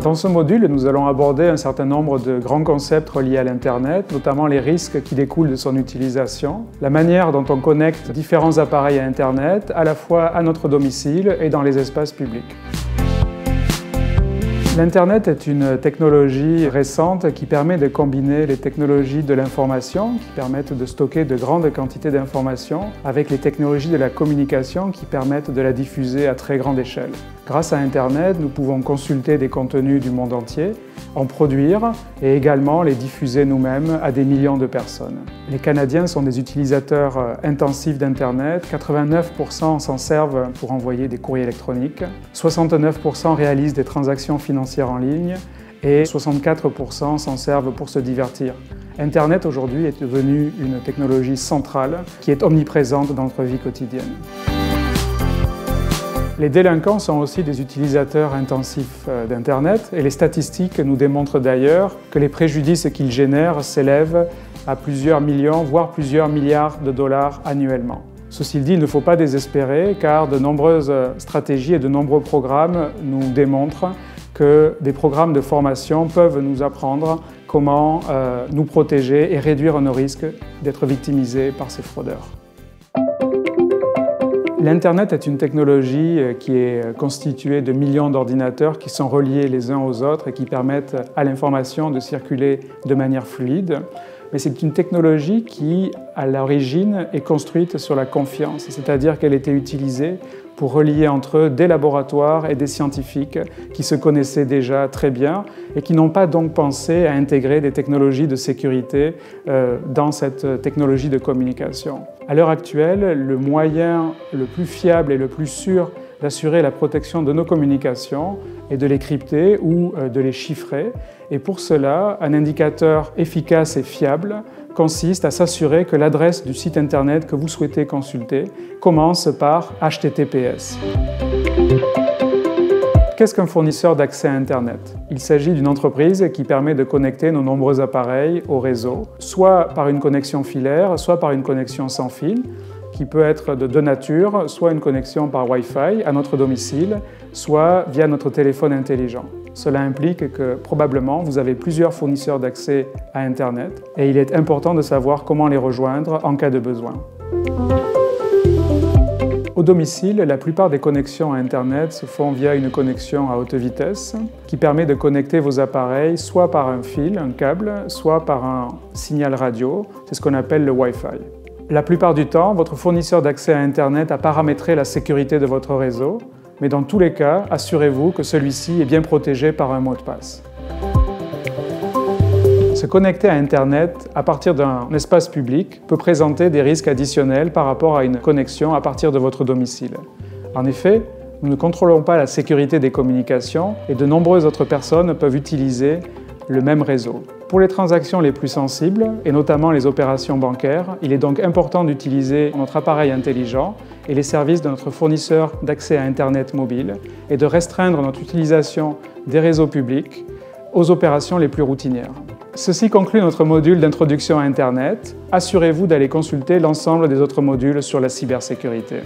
Dans ce module, nous allons aborder un certain nombre de grands concepts reliés à l'Internet, notamment les risques qui découlent de son utilisation, la manière dont on connecte différents appareils à Internet, à la fois à notre domicile et dans les espaces publics. L'Internet est une technologie récente qui permet de combiner les technologies de l'information, qui permettent de stocker de grandes quantités d'informations, avec les technologies de la communication qui permettent de la diffuser à très grande échelle. Grâce à Internet, nous pouvons consulter des contenus du monde entier, en produire et également les diffuser nous-mêmes à des millions de personnes. Les Canadiens sont des utilisateurs intensifs d'Internet, 89% s'en servent pour envoyer des courriers électroniques, 69% réalisent des transactions financières en ligne et 64% s'en servent pour se divertir. Internet aujourd'hui est devenu une technologie centrale qui est omniprésente dans notre vie quotidienne. Les délinquants sont aussi des utilisateurs intensifs d'Internet et les statistiques nous démontrent d'ailleurs que les préjudices qu'ils génèrent s'élèvent à plusieurs millions, voire plusieurs milliards de dollars annuellement. Ceci dit, il ne faut pas désespérer car de nombreuses stratégies et de nombreux programmes nous démontrent que des programmes de formation peuvent nous apprendre comment nous protéger et réduire nos risques d'être victimisés par ces fraudeurs. L'Internet est une technologie qui est constituée de millions d'ordinateurs qui sont reliés les uns aux autres et qui permettent à l'information de circuler de manière fluide. Mais c'est une technologie qui, à l'origine, est construite sur la confiance, c'est-à-dire qu'elle était utilisée pour relier entre eux des laboratoires et des scientifiques qui se connaissaient déjà très bien et qui n'ont pas donc pensé à intégrer des technologies de sécurité dans cette technologie de communication. À l'heure actuelle, le moyen le plus fiable et le plus sûr d'assurer la protection de nos communications est de les crypter ou de les chiffrer. Et pour cela, un indicateur efficace et fiable consiste à s'assurer que l'adresse du site Internet que vous souhaitez consulter commence par HTTPS. Qu'est-ce qu'un fournisseur d'accès à Internet? Il s'agit d'une entreprise qui permet de connecter nos nombreux appareils au réseau, soit par une connexion filaire, soit par une connexion sans fil, qui peut être de deux natures, soit une connexion par Wi-Fi à notre domicile, soit via notre téléphone intelligent. Cela implique que probablement vous avez plusieurs fournisseurs d'accès à Internet et il est important de savoir comment les rejoindre en cas de besoin. Au domicile, la plupart des connexions à Internet se font via une connexion à haute vitesse qui permet de connecter vos appareils soit par un fil, un câble, soit par un signal radio, c'est ce qu'on appelle le Wi-Fi. La plupart du temps, votre fournisseur d'accès à Internet a paramétré la sécurité de votre réseau, mais dans tous les cas, assurez-vous que celui-ci est bien protégé par un mot de passe. Se connecter à Internet à partir d'un espace public peut présenter des risques additionnels par rapport à une connexion à partir de votre domicile. En effet, nous ne contrôlons pas la sécurité des communications et de nombreuses autres personnes peuvent utiliser le même réseau. Pour les transactions les plus sensibles, et notamment les opérations bancaires, il est donc important d'utiliser notre appareil intelligent et les services de notre fournisseur d'accès à Internet mobile et de restreindre notre utilisation des réseaux publics aux opérations les plus routinières. Ceci conclut notre module d'introduction à Internet. Assurez-vous d'aller consulter l'ensemble des autres modules sur la cybersécurité.